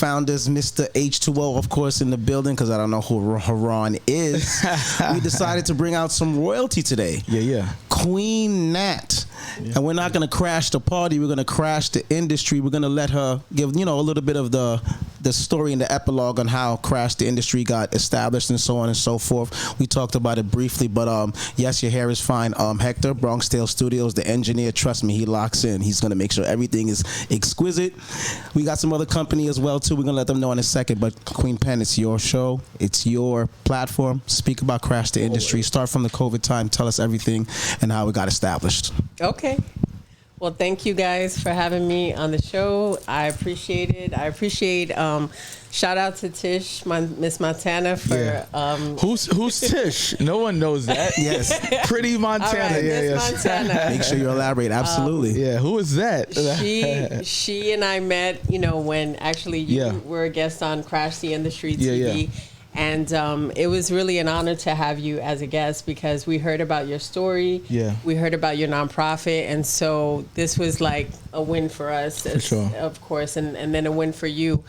founders, Mr. H2O, of course, in the building, because I don't know who Haran is. We decided to bring out some royalty today. Yeah. Queen Nat. Yeah. And we're not going to crash the party. We're going to crash the industry. We're going to let her give, a little bit of the story and the epilogue on how Crash the Industry got established and so on and so forth. We talked about it briefly, but yes, your hair is fine. Hector, Bronx Tale Studios, the engineer, trust me, he locks in. He's going to make sure everything is exquisite. We got some other company as well, too. We're going to let them know in a second, but Queen Pen, it's your show. It's your platform. Speak about Crash the Industry. Start from the COVID time. Tell us everything and how it got established. Okay. Well, thank you guys for having me on the show. I appreciate it. I appreciate shout out to Tish, Miss Montana for who's Tish? No one knows that. Yes. Pretty Montana. Right, Yes. Montana. Make sure you elaborate. Absolutely. Who is that? She and I met, when actually you were a guest on Crash the Industry TV. Yeah. And it was really an honor to have you as a guest because we heard about your story. Yeah. We heard about your nonprofit. And so this was like a win for us, of course, and then a win for you.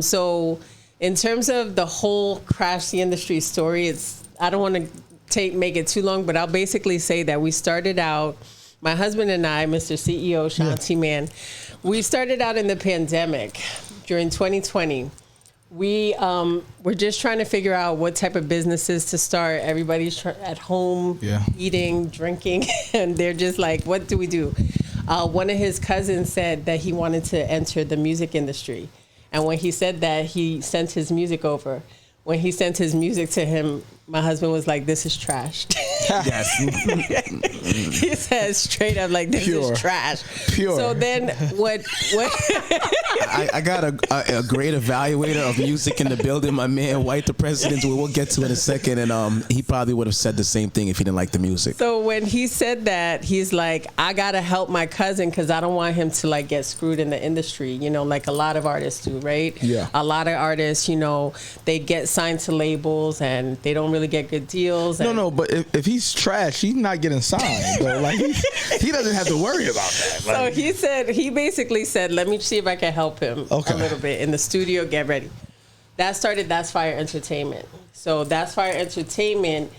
So in terms of the whole Crash the Industry story, I don't want to make it too long, but I'll basically say that we started out, my husband and I, Mr. CEO, Sean T. Man, we started out in the pandemic during 2020. We were just trying to figure out what type of businesses to start. Everybody's at home, eating, drinking, and they're just like, what do we do? One of his cousins said that he wanted to enter the music industry. And when he said that, he sent his music over. When he sent his music to him, my husband was like, this is trash. Yes. He says straight up, like, this is trash. Pure. So then what I got a great evaluator of music in the building, my man, White the President, we'll get to in a second, and he probably would have said the same thing if he didn't like the music. So when he said that, he's like, I got to help my cousin because I don't want him to, like, get screwed in the industry, like a lot of artists do, right? Yeah. A lot of artists, they get signed to labels and they don't really get good deals. No, but if he's trash, he's not getting signed. Though. Like he doesn't have to worry about that. Like, So he basically said, let me see if I can help him a little bit in the studio. Get ready. That started That's Fire Entertainment. So That's Fire Entertainment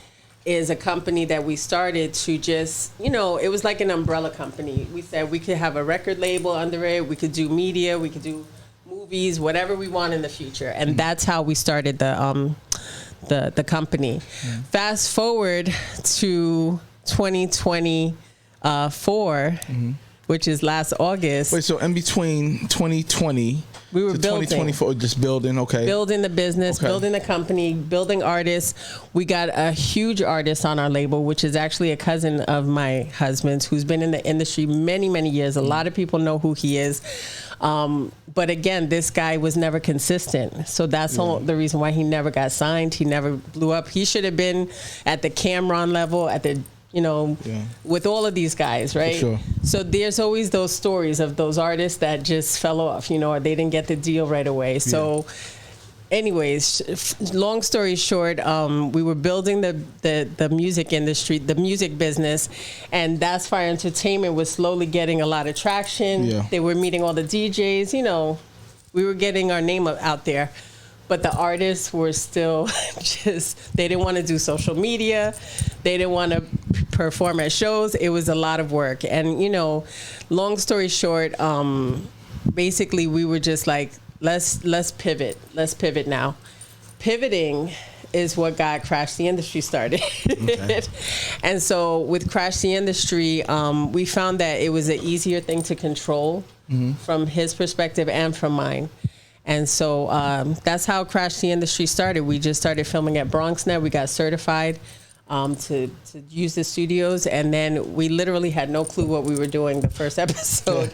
is a company that we started to just, it was like an umbrella company. We said we could have a record label under it. We could do media. We could do movies, whatever we want in the future. And that's how we started the company. Fast forward to 2024, which is last August. Wait, so in between 2020 we were to building, 2024, just building, building the business, building the company, building artists. We got a huge artist on our label, which is actually a cousin of my husband's, who's been in the industry many, many years. A lot of people know who he is. But again, this guy was never consistent. So that's the reason why he never got signed. He never blew up. He should have been at the Cameron level, at the with all of these guys, right? For sure. So there's always those stories of those artists that just fell off, or they didn't get the deal right away. So anyways, long story short, we were building the music industry, the music business, and That's Fire Entertainment was slowly getting a lot of traction. Yeah. They were meeting all the DJs, we were getting our name out there. But the artists were still they didn't want to do social media. They didn't want to perform at shows. It was a lot of work. And, long story short, basically we were just like, let's pivot. Let's pivot now. Pivoting is what got Crash the Industry started. Okay. And so with Crash the Industry, we found that it was an easier thing to control from his perspective and from mine. And so that's how Crash the Industry started. We just started filming at BronxNet. We got certified to use the studios. And then we literally had no clue what we were doing the first episode.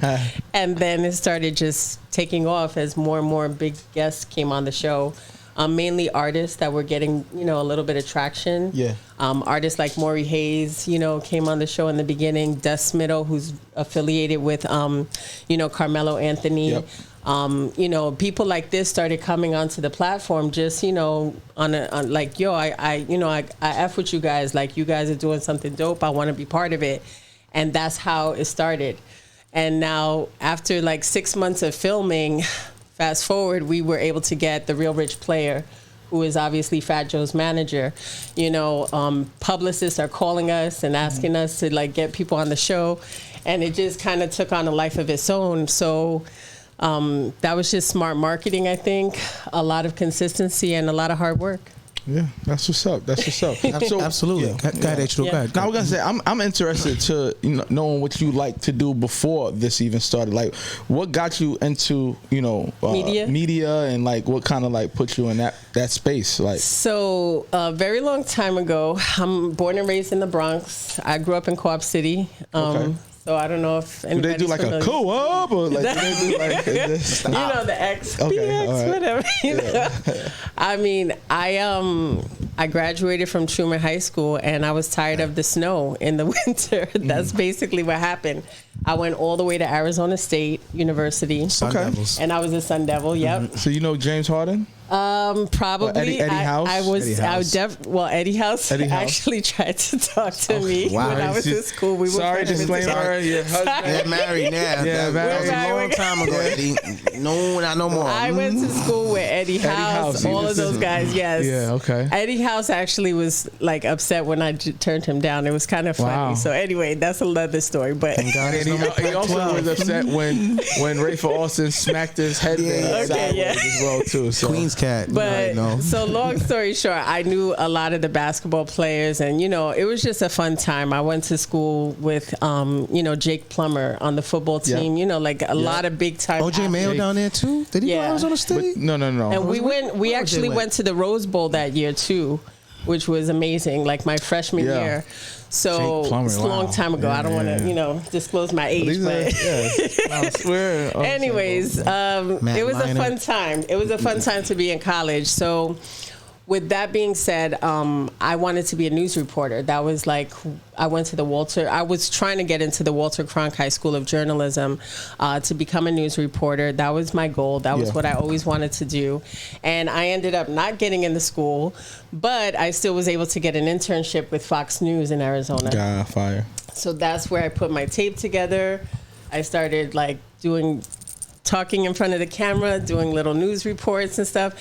And then it started just taking off as more and more big guests came on the show. Mainly artists that were getting, a little bit of traction. Yeah. Artists like Maury Hayes, came on the show in the beginning. Dust Smitto, who's affiliated with, Carmelo Anthony. Yep. People like this started coming onto the platform just, I F with you guys. Like, you guys are doing something dope. I want to be part of it. And that's how it started. And now after like 6 months of filming, fast forward, we were able to get the Real Rich Player, who is obviously Fat Joe's manager. You know, publicists are calling us and asking us to like get people on the show, and it just kind of took on a life of its own. So that was just smart marketing, I think, a lot of consistency and a lot of hard work. Yeah, that's what's up. That's what's up. So, Absolutely. Go ahead, H2O. Yeah. Go ahead. Now I was gonna say I'm interested to knowing what you like to do before this even started. Like, what got you into media and like what kind of like put you in that space? Like, So a very long time ago, I'm born and raised in the Bronx. I grew up in Co-op City. Okay. So I don't know if do anybody's they do like familiar. a co-op or like do they do like this? You know, the X, Okay, PX, all right. whatever. You know? I mean, I graduated from Truman High School, and I was tired of the snow in the winter. That's basically what happened. I went all the way to Arizona State University, Sun Okay. Devils. and I was a Sun Devil. Yep. So you know James Harden? Probably. Eddie House? I was. Eddie I House. was Eddie House Eddie House. actually tried to talk to me wow. when I was in school. We were Sorry, freshmen disclaimer. together. Your husband. They're married now. Yeah, That was a married. long time ago, Eddie. No, not no more. I went to school with Eddie House, House, all you of those just- guys. Yes. Yeah, okay. Eddie House actually was like upset when I turned him down. It was kind of funny. Wow. So anyway, that's another story. But Thank God And it's number he also 12. was upset when Rafer Austin smacked his head Yeah. sideways yeah. as well too. So. Queen's cat. But no. so long story short, I knew a lot of the basketball players, and it was just a fun time. I went to school with Jake Plummer on the football Yeah. team. Like a lot of big time. OJ Mayo athletes. down there too? Did he Yeah. go Arizona But State? no. And we Where we OJ actually went? went to the Rose Bowl that year too, which was amazing. Like my freshman Yeah. year. So Jake Plummer, it's a long wow. time ago. Yeah, I don't want to disclose my age, These are, but. yeah, I swear. Anyways, Matt it was Leinart. a fun time. It was a fun time to be in college. So, with that being said, I wanted to be a news reporter. That was like, I went to I was trying to get into the Walter Cronkite High School of Journalism to become a news reporter. That was my goal. That was Yeah. what I always wanted to do. And I ended up not getting into school, but I still was able to get an internship with Fox News in Arizona. God, fire. So that's where I put my tape together. I started like talking in front of the camera, doing little news reports and stuff.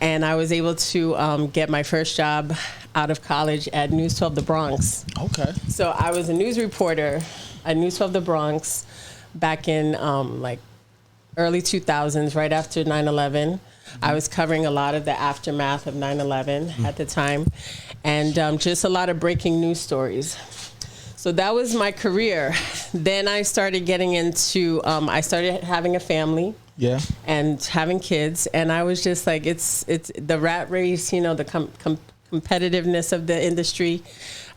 And I was able to get my first job out of college at News 12 The Bronx. Okay. So I was a news reporter at News 12 The Bronx back in like early 2000s, right after 9/11. I was covering a lot of the aftermath of 9/11 at the time, and just a lot of breaking news stories. So that was my career. Then I started getting into, I started having a family Yeah. and having kids, and I was just like, it's the rat race, the competitiveness of the industry.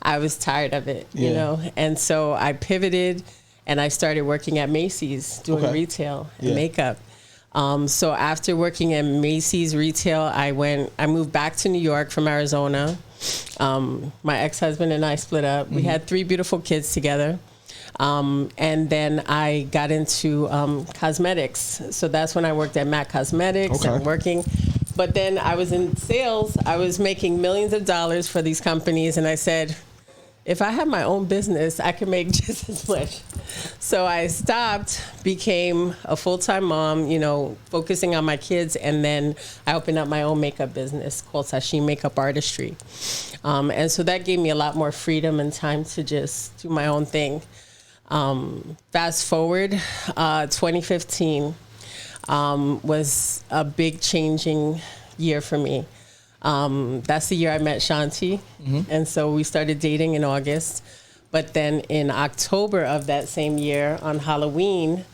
I was tired of it, Yeah. and so I pivoted, and I started working at Macy's doing Okay. retail and Yeah. makeup. So after working at Macy's retail, I moved back to New York from Arizona. My ex-husband and I split up. We had 3 beautiful kids together. And then I got into cosmetics. So that's when I worked at MAC Cosmetics Okay. and working. But then I was in sales. I was making millions of dollars for these companies. And I said, if I have my own business, I can make just as much. So I stopped, became a full-time mom, focusing on my kids. And then I opened up my own makeup business called Sashimi Makeup Artistry. And so that gave me a lot more freedom and time to just do my own thing. Fast forward, 2015 was a big changing year for me. That's the year I met Shanti. And so we started dating in August. But then in October of that same year, on Halloween,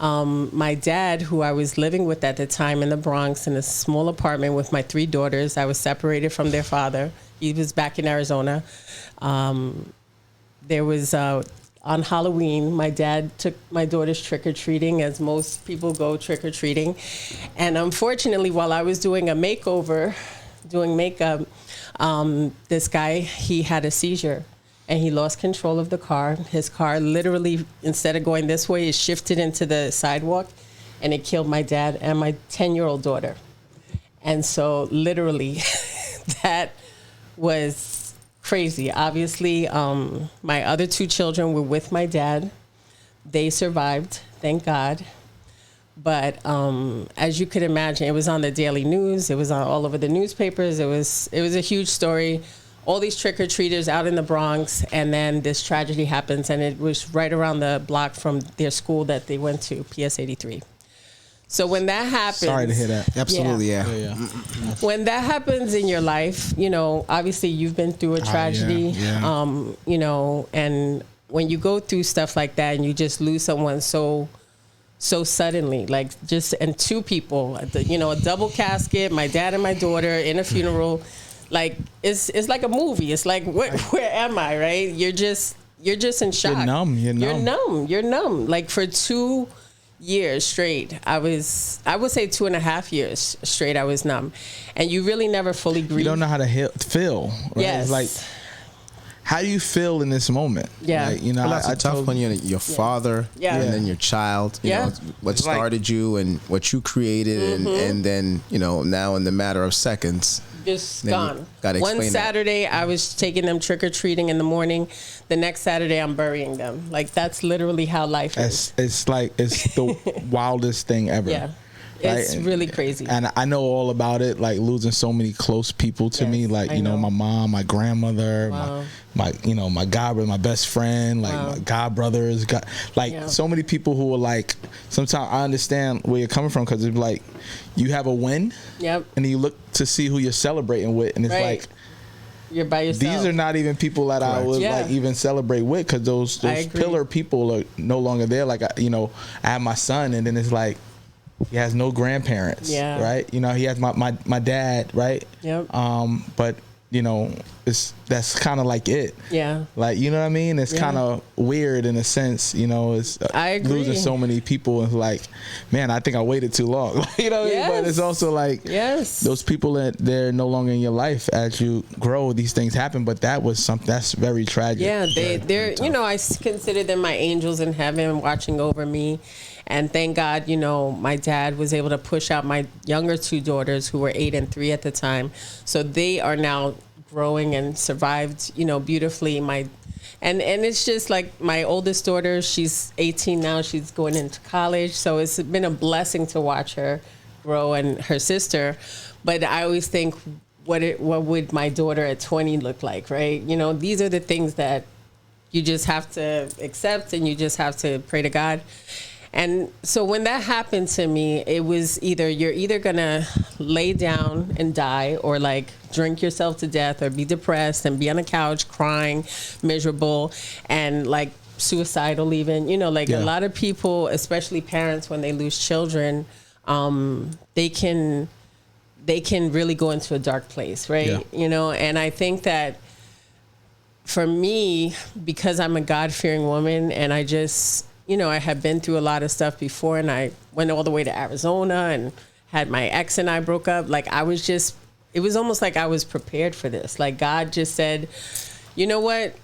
my dad, who I was living with at the time in the Bronx in a small apartment with my 3 daughters, I was separated from their father. He was back in Arizona. There was, on Halloween, my dad took my daughters trick-or-treating, as most people go trick-or-treating. And unfortunately, while I was doing a makeover, doing makeup, this guy, he had a seizure. And he lost control of the car. His car literally, instead of going this way, it shifted into the sidewalk, and it killed my dad and my 10-year-old daughter. And so literally, that was crazy. Obviously, my other 2 children were with my dad. They survived, thank God. But as you could imagine, it was on the daily news. It was on all over the newspapers. It was a huge story. All these trick-or-treaters out in the Bronx, and then this tragedy happens, and it was right around the block from their school that they went to, PS 83. So when that happens... Sorry to hear that. Absolutely, yeah. When that happens in your life, you know, obviously you've been through a tragedy, you know, and when you go through stuff like that and you just lose someone so suddenly, like just, and two people, you know, a double casket, my dad and my daughter in a funeral, like it's like a movie. It's like, where am I, right? You're just in shock. You're numb. You're numb. Like for 2 years straight, I would say 2.5 years straight, I was numb. And you really never fully grieve. You don't know how to feel. Right? Yes. It's like, how do you feel in this moment? Yeah. Like, you know, Well, that's tough when you're your father and then your child, you know, what started you and what you created, and then, you know, now in the matter of seconds, just gone. One Saturday, I was taking them trick-or-treating in the morning. The next Saturday, I'm burying them. Like, that's literally how life is. It's like, it's the wildest thing ever. Yeah. It's really crazy. And I know all about it, like losing so many close people to me, like, you know, my mom, my grandmother, my you know, my godbrother, my best friend, like my godbrothers, so many people who are like, sometimes I understand where you're coming from, because it's like, you have a win, and then you look to see who you're celebrating with, and it's like, you're by yourself. These are not even people that I would like even celebrate with, because those pillar people are no longer there. Like, you know, I have my son, and then it's like, he has no grandparents, right? You know, he has my dad, right? Yep. But you know, that's kind of like it. Yeah. Like, you know what I mean? It's kind of weird in a sense, you know. It's I agree. losing so many people, and like, man, I think I waited too long. You know what I mean? But it's also like, those people that they're no longer in your life as you grow. These things happen, but that was something that's very tragic. Yeah, they're you know, I consider them my angels in heaven watching over me. And thank God, you know, my dad was able to push out my younger two daughters, who were 8 and 3 at the time. So they are now growing and survived, you know, beautifully. And it's just like my oldest daughter, she's 18 now. She's going into college. So it's been a blessing to watch her grow, and her sister. But I always think, what would my daughter at 20 look like, right? You know, these are the things that you just have to accept, and you just have to pray to God. And so when that happened to me, it was you're either going to lay down and die, or like drink yourself to death, or be depressed and be on a couch crying, miserable, and like suicidal even. You know, like a lot of people, especially parents, when they lose children, they can really go into a dark place, right? Yeah. You know, and I think that for me, because I'm a God-fearing woman, and I just... You know, I had been through a lot of stuff before, and I went all the way to Arizona and had my ex and I broke up. Like, it was almost like I was prepared for this. Like, God just said, you know what?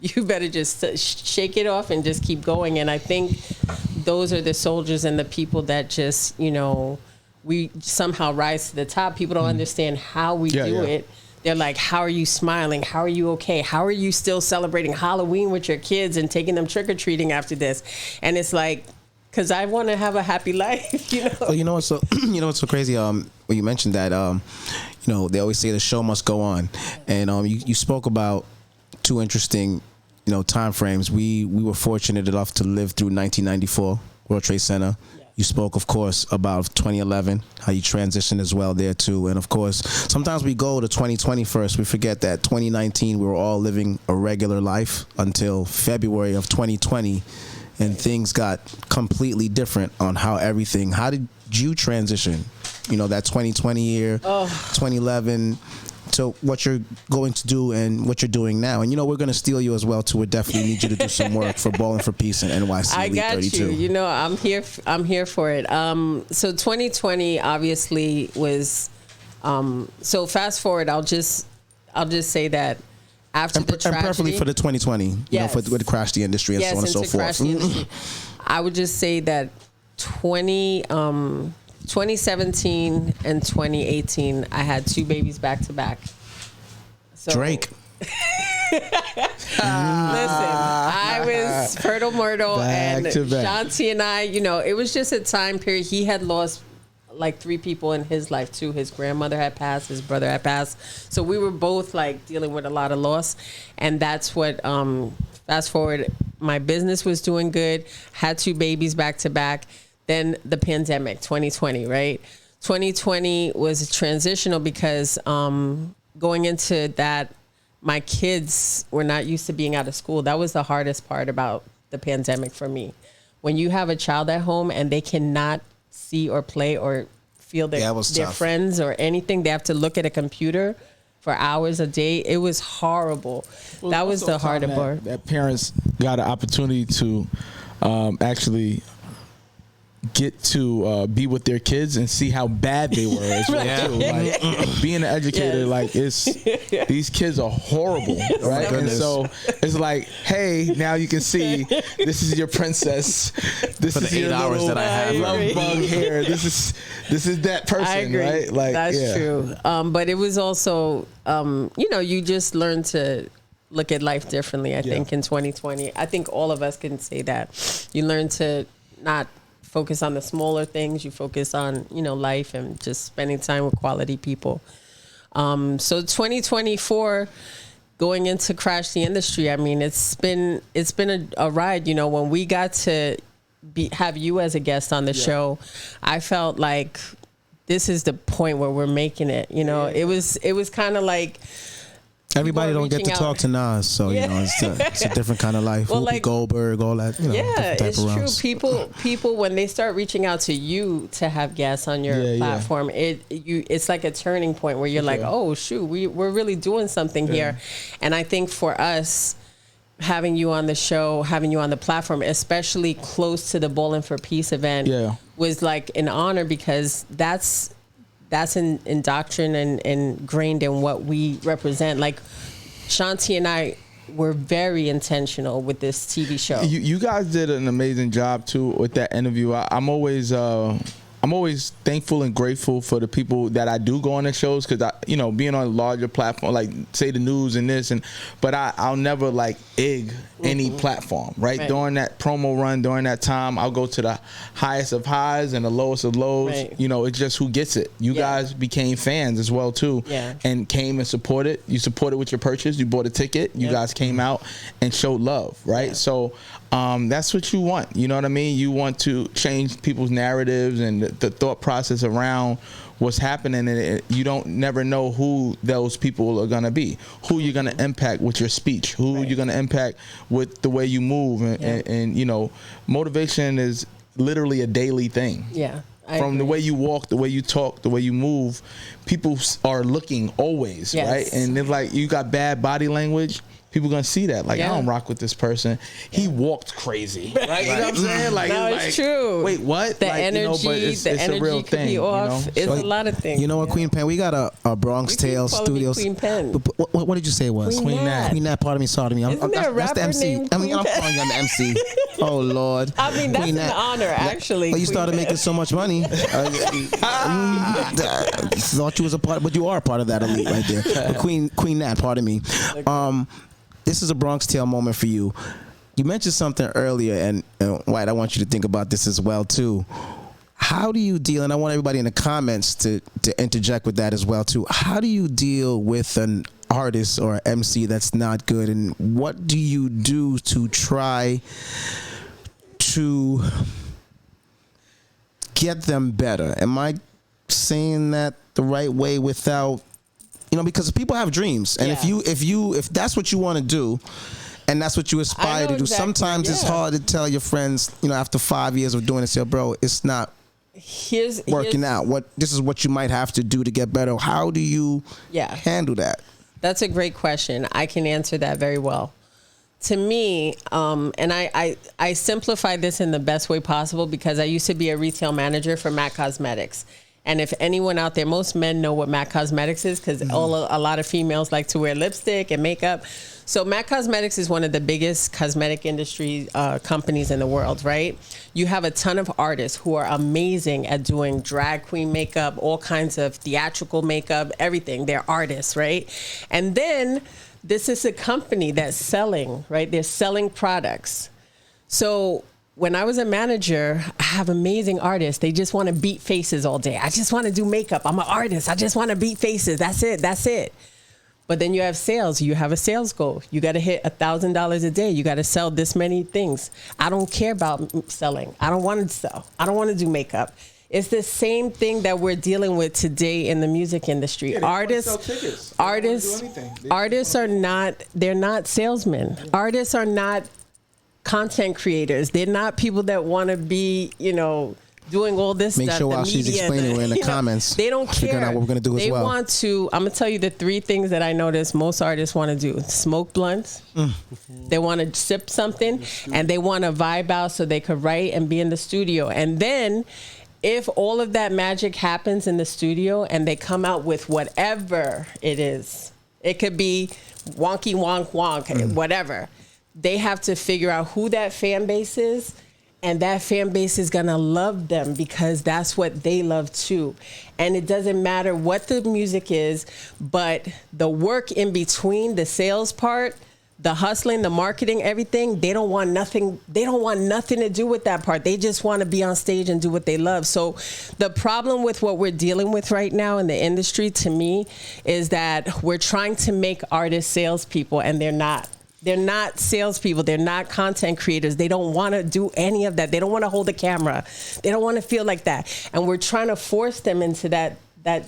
You better just shake it off and just keep going. And I think those are the soldiers and the people that just, you know, we somehow rise to the top. People don't understand how we do it. They're like, how are you smiling? How are you okay? How are you still celebrating Halloween with your kids and taking them trick-or-treating after this? And it's like, because I want to have a happy life, you know? Well, you know what's so crazy? When you mentioned that, you know, they always say the show must go on. And you spoke about two interesting, you know, time frames. We were fortunate enough to live through 1994, World Trade Center. You spoke, of course, about 2011, how you transitioned as well there, too. And, of course, sometimes we go to 2020 first. We forget that 2019, we were all living a regular life until February of 2020, and things got completely different on how did you transition? You know, that 2020 year, 2011, to what you're going to do and what you're doing now. And, you know, we're going to steal you as well, too. We definitely need you to do some work for Ballin for Peace and NYC I Elite got 32. you. You know, I'm here for it. So 2020 obviously was, so fast forward, I'll just say that after the tragedy. And preferably for the 2020, you know, for the crash the industry and so on and so forth. I would just say that 2017 and 2018, I had two babies back to back. So, Drake. I was Fertile Myrtle, and Back to back. Shanti and I, it was just a time period. He had lost like 3 people in his life too. His grandmother had passed, his brother had passed. So we were both like dealing with a lot of loss. And that's what, fast forward, my business was doing good, had 2 babies back to back. Then the pandemic, 2020, right? 2020 was transitional because going into that, my kids were not used to being out of school. That was the hardest part about the pandemic for me. When you have a child at home and they cannot see or play or feel their friends or anything, they have to look at a computer for hours a day. It was horrible. Well, that was the harder part. That parents got an opportunity to actually get to be with their kids and see how bad they were as well too. Like, being an educator, like these kids are horrible, right? And so it's like, hey, now you can see this is your princess. This is your 8 hours that I have love bug here. This is that person, right? Like that's true. But it was also, you just learn to look at life differently. I think in 2020, I think all of us can say that. You learn to not focus on the smaller things. You focus on, life and just spending time with quality people. So 2024, going into Crash the Industry, I mean, it's been a ride. When we got to have you as a guest on the show, I felt like this is the point where we're making it. It was kind of like, everybody don't get to talk to Nas, so it's a different kind of life. Whoopi Goldberg, all that. It's true. People when they start reaching out to you to have guests on your platform, it's like a turning point where you're like, oh shoot, we're really doing something here. And I think for us, having you on the show, having you on the platform, especially close to the Ballin for Peace event, was like an honor because that's in doctrine and ingrained in what we represent. Like Shanti and I were very intentional with this TV show. You guys did an amazing job too with that interview. I'm always thankful and grateful for the people that I do go on the shows because being on a larger platform, like say the news and this, but I'll never like egg any platform, right? During that promo run, during that time, I'll go to the highest of highs and the lowest of lows. Right. It's just who gets it. You guys became fans as well too, and came and supported. You supported with your purchase. You bought a ticket. You guys came out and showed love, right? Yeah. So that's what you want. You know what I mean? You want to change people's narratives and the thought process around what's happening, and you don't never know who those people are going to be, who you're going to impact with your speech, who you're going to impact with the way you move. And motivation is literally a daily thing. Yeah. From the way you walk, the way you talk, the way you move, people are looking always, right? And it's like you got bad body language, people gonna see that. Like, I don't rock with this person. He walked crazy. Right? You know what I'm saying? Like, no, it's true. Wait, what? The energy, but it's energy a real could thing, be off. It's a lot of things. You know what, Queen Pen? We got a Bronx Tales Studios. Queen Pen. What did you say it was? Queen Nat. Queen Nat, pardon me, sorry me. Isn't there a rapper that's the MC. named I'm calling you the MC. Oh, Lord. I mean, that's an honor, actually. Well, you started making so much money. Thought you was a part, but you are a part of that elite right there. But Queen Nat, pardon me. This is a Bronx Tale moment for you. You mentioned something earlier, and White, I want you to think about this as well too. How do you deal, and I want everybody in the comments to interject with that as well too. How do you deal with an artist or MC that's not good, and what do you do to try to get them better? Am I saying that the right way without, because people have dreams, and if that's what you want to do, and that's what you aspire to do, sometimes it's hard to tell your friends, after 5 years of doing this, bro, it's not working out. This is what you might have to do to get better. How do you handle that? That's a great question. I can answer that very well. To me, and I simplify this in the best way possible because I used to be a retail manager for MAC Cosmetics. And if anyone out there, most men know what MAC Cosmetics is because a lot of females like to wear lipstick and makeup. So MAC Cosmetics is one of the biggest cosmetic industry companies in the world, right? You have a ton of artists who are amazing at doing drag queen makeup, all kinds of theatrical makeup, everything. They're artists, right? And then this is a company that's selling, right? They're selling products. So when I was a manager, I have amazing artists. They just want to beat faces all day. I just want to do makeup. I'm an artist. I just want to beat faces. That's it. But then you have sales. You have a sales goal. You got to hit $1,000 a day. You got to sell this many things. I don't care about selling. I don't want to sell. I don't want to do makeup. It's the same thing that we're dealing with today in the music industry. Artists are not, they're not salesmen. Yeah. Artists are not content creators. They're not people that want to be, doing all this stuff. Make sure while she's explaining, we're in the comments. They don't care. Figuring out what we're going to do as well. They want to, I'm going to tell you the 3 things that I notice most artists want to do. Smoke blunts. They want to sip something, and they want to vibe out so they could write and be in the studio. And then if all of that magic happens in the studio and they come out with whatever it is, it could be wonky wonk, whatever. They have to figure out who that fan base is, and that fan base is going to love them because that's what they love too. And it doesn't matter what the music is, but the work in between, the sales part, the hustling, the marketing, everything, they don't want nothing to do with that part. They just want to be on stage and do what they love. So the problem with what we're dealing with right now in the industry, to me, is that we're trying to make artists salespeople, and they're not. They're not salespeople. They're not content creators. They don't want to do any of that. They don't want to hold a camera. They don't want to feel like that. And we're trying to force them into that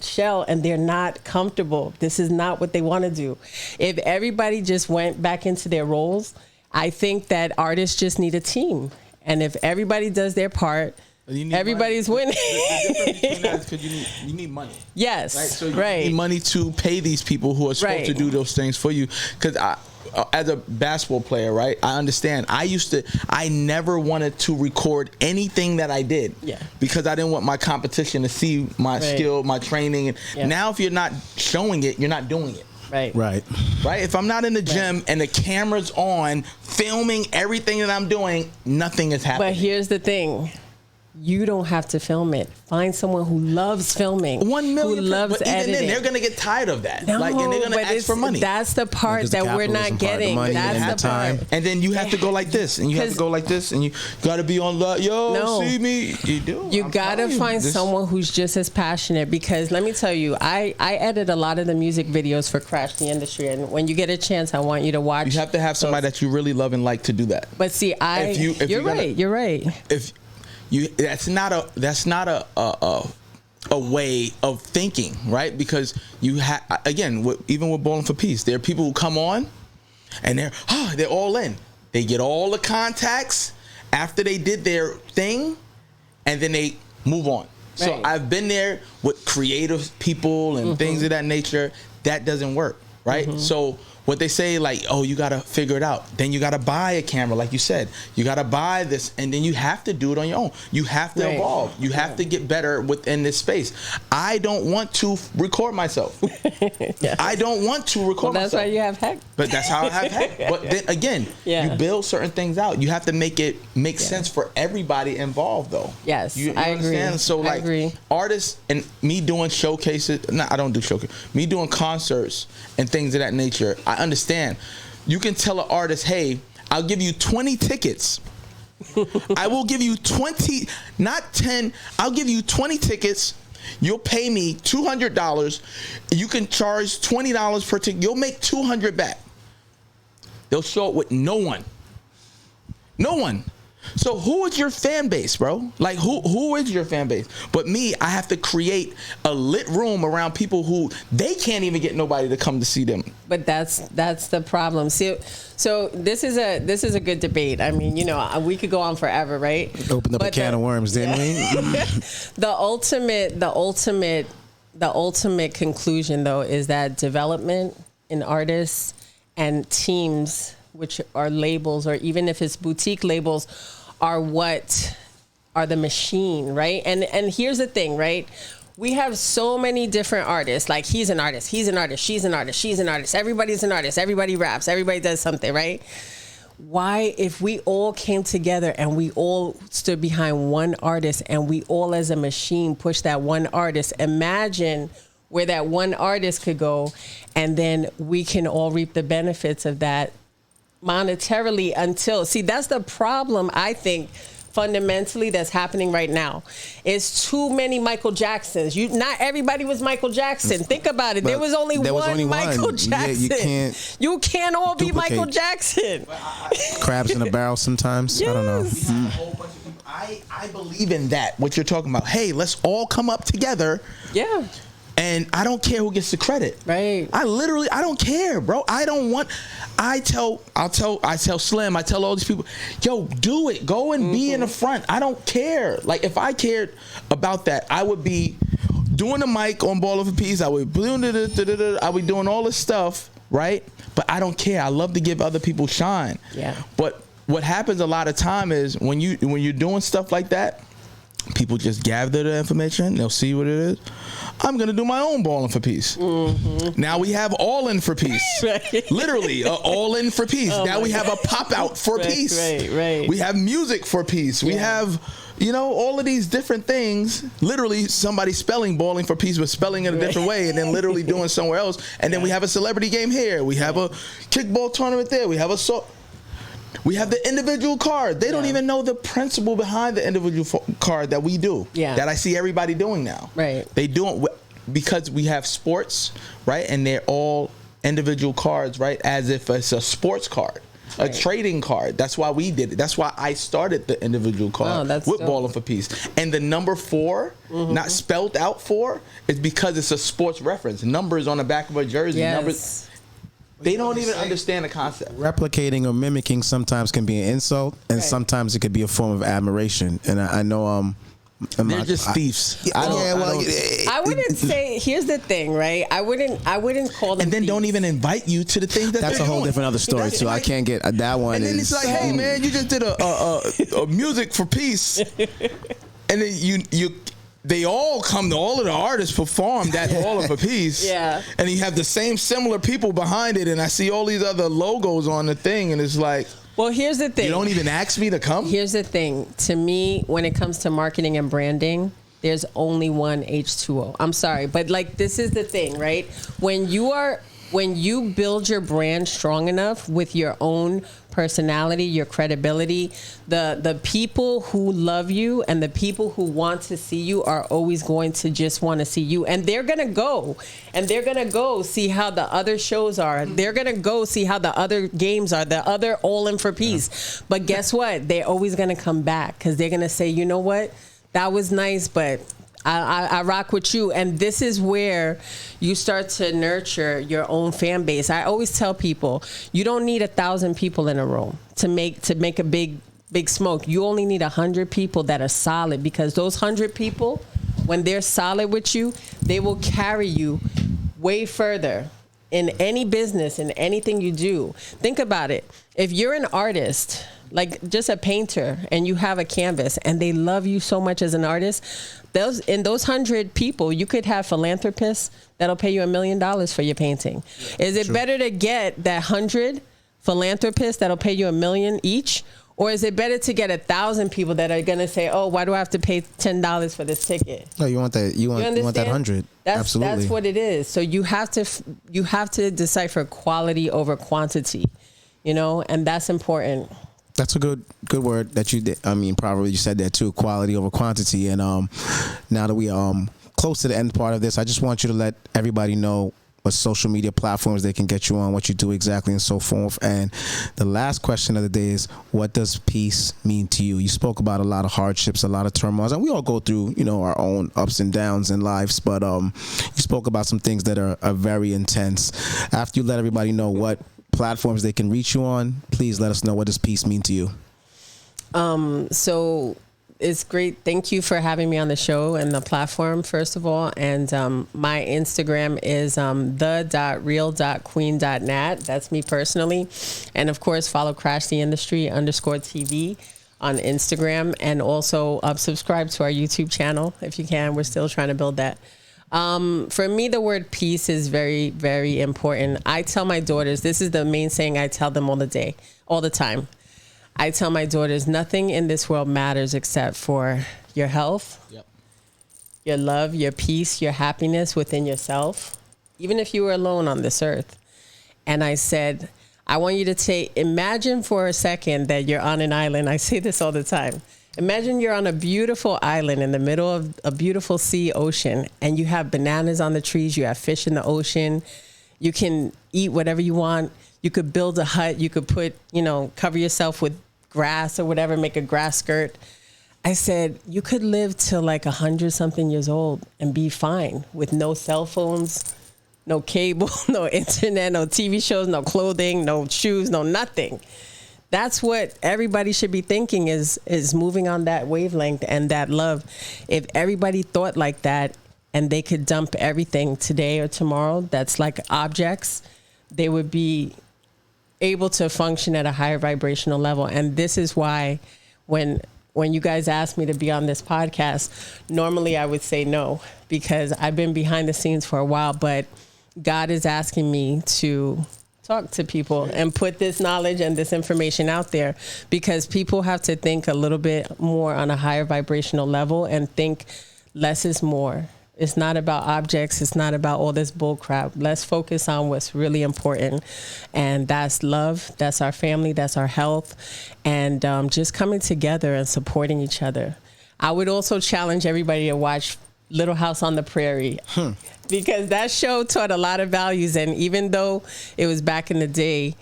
shell, and they're not comfortable. This is not what they want to do. If everybody just went back into their roles, I think that artists just need a team. And if everybody does their part, everybody's winning. The difference between that is because you need money. Yes, right. So you need money to pay these people who are supposed to do those things for you. Because as a basketball player, right, I understand. I never wanted to record anything that I did because I didn't want my competition to see my skill, my training. And now if you're not showing it, you're not doing it. Right. If I'm not in the gym and the camera's on, filming everything that I'm doing, nothing is happening. But here's the thing. You don't have to film it. Find someone who loves filming. 1 million. Who loves but editing. Even then, they're going to get tired of that. No, and they're going to ask for money. That's the part that we're not getting. That's the part. And then you have to go like this, and you have to go like this, and you got to be on see me. You do. You got to find someone who's just as passionate, because let me tell you, I edit a lot of the music videos for Crash the Industry, and when you get a chance, I want you to watch. You have to have somebody that you really love and like to do that. But see, you're right. That's not a way of thinking, right? Because you again, even with Ballin for Peace, there are people who come on and they're all in. They get all the contacts after they did their thing, and then they move on. So I've been there with creative people and things of that nature. That doesn't work, right? So what they say, like, oh, you got to figure it out. Then you got to buy a camera, like you said. You got to buy this, and then you have to do it on your own. You have to evolve. You have to get better within this space. I don't want to record myself. I don't want to record myself. That's why you have Heck. But that's how I have Heck. But then again, you build certain things out. You have to make it make sense for everybody involved, though. Yes, you I understand? agree. So, like, artists and me doing showcases. No, I don't do showcases. Me doing concerts and things of that nature. I understand. You can tell an artist, hey, I'll give you 20 tickets. I will give you 20, not 10. I'll give you 20 tickets. You'll pay me $200. You can charge $20 per ticket. You'll make $200 back. They'll show it with no one. No one. So who is your fan base, bro? Like, who is your fan base? But me, I have to create a lit room around people who they can't even get nobody to come to see them. But that's the problem. See, so this is a good debate. I mean, we could go on forever, right? Opened up a can of worms, didn't we? The ultimate conclusion, though, is that development in artists and teams, which are labels, or even if it's boutique labels, are what are the machine, right? And here's the thing, right? We have so many different artists. Like, he's an artist, she's an artist, everybody's an artist, everybody raps, everybody does something, right? Why, if we all came together and we all stood behind one artist and we all as a machine push that one artist, imagine where that one artist could go, and then we can all reap the benefits of that monetarily until, see, that's the problem, I think, fundamentally that's happening right now. It's too many Michael Jacksons. Not everybody was Michael Jackson. Think about it. There was only one Michael Jackson. Yeah, you can't all be Michael Jackson. Crabs in a barrel sometimes. Yes. I don't know. I believe in that, what you're talking about. Hey, let's all come up together. Yeah. And I don't care who gets the credit. Right. I don't care, bro. I tell Slim, I tell all these people, yo, do it. Go and be in the front. I don't care. Like, if I cared about that, I would be doing the mic on Ballin' for Peace. I would be doing all this stuff, right? But I don't care. I love to give other people shine. Yeah. But what happens a lot of time is when you're doing stuff like that, people just gather the information. They'll see what it is. I'm going to do my own Ballin' for Peace. Mm-hmm. Now we have All In for Peace. Right. Literally, All In for Peace. Now we have a pop out for peace. Right. We have music for peace. We have, all of these different things. Literally, somebody spelling Ballin' for Peace, but spelling it a different way, and then literally doing somewhere else. And then we have a celebrity game here. We have a kickball tournament there. We have we have the individual card. They don't even know the principle behind the individual card that we do. Yeah. That I see everybody doing now. Right. They do it because we have sports, right? And they're all individual cards, right? As if it's a sports card, a trading card. That's why we did it. That's why I started the individual card with Ballin' for Peace. And the number 4, not spelled out 4, is because it's a sports reference. Numbers on the back of a jersey. Yes. Numbers. They don't even understand the concept. Replicating or mimicking sometimes can be an insult, and sometimes it could be a form of admiration. And I know they're just thieves. I wouldn't say. Here's the thing, right? I wouldn't call them. And then thieves. Don't even invite you to the things that's a whole different other story too. I can't get that one. And then it's like, hey man, you just did a music for peace, and then they all come to, all of the artists perform that Ballin' for Peace. Yeah. And you have the same similar people behind it, and I see all these other logos on the thing, and it's like, well, here's the thing. You don't even ask me to come? Here's the thing. To me, when it comes to marketing and branding, there's only one H2O. I'm sorry, but like, this is the thing, right? When you build your brand strong enough with your own personality, your credibility, the people who love you and the people who want to see you are always going to just want to see you. And they're going to go see how the other shows are. They're going to go see how the other games are, the other All In for Peace. Yeah. But guess what? They're always going to come back because they're going to say, you know what? That was nice, but I rock with you. And this is where you start to nurture your own fan base. I always tell people, you don't need 1,000 people in a room to make a big smoke. You only need 100 people that are solid, because those 100 people, when they're solid with you, they will carry you way further in any business, in anything you do. Think about it. If you're an artist, like just a painter, and you have a canvas and they love you so much as an artist, those 100 people, you could have philanthropists that'll pay you $1 million for your painting. Is it better to get that 100 philanthropists that'll pay you $1 million each? Or is it better to get 1,000 people that are going to say, oh, why do I have to pay $10 for this ticket? No, you want that. You want that 100. Absolutely. That's what it is. So you have to decipher quality over quantity, and that's important. That's a good word that you did. I mean, probably you said that too, quality over quantity. And now that we close to the end part of this, I just want you to let everybody know what social media platforms they can get you on, what you do exactly, and so forth. And the last question of the day is, what does peace mean to you? You spoke about a lot of hardships, a lot of turmoils, and we all go through, our own ups and downs in lives. But you spoke about some things that are very intense. After you let everybody know what platforms they can reach you on, please let us know, what does peace mean to you? So it's great. Thank you for having me on the show and the platform, first of all. And my Instagram is the.real.queen.nat. That's me personally. And of course, follow Crash the Industry _TV on Instagram, and also subscribe to our YouTube channel if you can. We're still trying to build that. For me, the word peace is very, very important. I tell my daughters, this is the main saying I tell them all the time. I tell my daughters, nothing in this world matters except for your health, your love, your peace, your happiness within yourself, even if you were alone on this earth. And I said, I want you to imagine for a second that you're on an island. I say this all the time. Imagine you're on a beautiful island in the middle of a beautiful sea ocean, and you have bananas on the trees, you have fish in the ocean, you can eat whatever you want. You could build a hut, you could cover yourself with grass or whatever, make a grass skirt. I said, you could live till like 100-something years old and be fine with no cell phones, no cable, no internet, no TV shows, no clothing, no shoes, no nothing. That's what everybody should be thinking is moving on that wavelength and that love. If everybody thought like that and they could dump everything today or tomorrow that's like objects, they would be able to function at a higher vibrational level. And this is why when you guys asked me to be on this podcast, normally I would say no, because I've been behind the scenes for a while, but God is asking me to talk to people and put this knowledge and this information out there, because people have to think a little bit more on a higher vibrational level and think less is more. It's not about objects. It's not about all this bull crap. Let's focus on what's really important. And that's love. That's our family. That's our health. And just coming together and supporting each other. I would also challenge everybody to watch Little House on the Prairie, because that show taught a lot of values. And even though it was back in the day,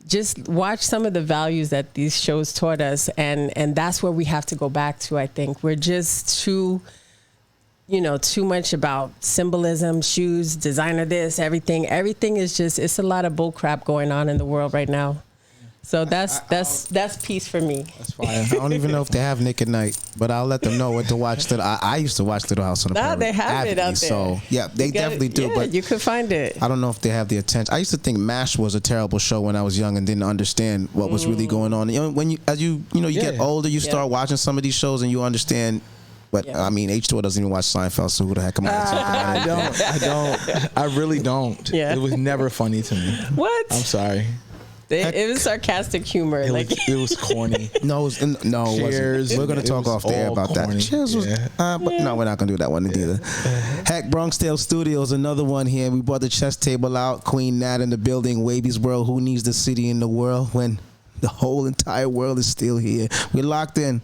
just watch some of the values that these shows taught us. And that's where we have to go back to, I think. We're just too much about symbolism, shoes, designer this, everything. Everything is just, it's a lot of bull crap going on in the world right now. So that's peace for me. That's fine. I don't even know if they have Nick at Night, but I'll let them know what to watch. I used to watch Little House on the Prairie. They have it out there. So yeah, they definitely do. Yeah, but you could find it. I don't know if they have the attention. I used to think MASH was a terrible show when I was young and didn't understand what was really going on. When you get older, you start watching some of these shows and you understand. But I mean, H2O doesn't even watch Seinfeld, so who the heck am I to talk about it? I don't. I really don't. Yeah. It was never funny to me. What? I'm sorry. It was sarcastic humor. It was corny. No, it wasn't. We're going to talk off the air about corny. that. Cheers was, but no, we're not going to do that one either. Heck, Bronx Tale Studios, another one here. We brought the chess table out. Queen Nat in the building. Wavy's World. Who needs the city in the world when the whole entire world is still here? We're locked in.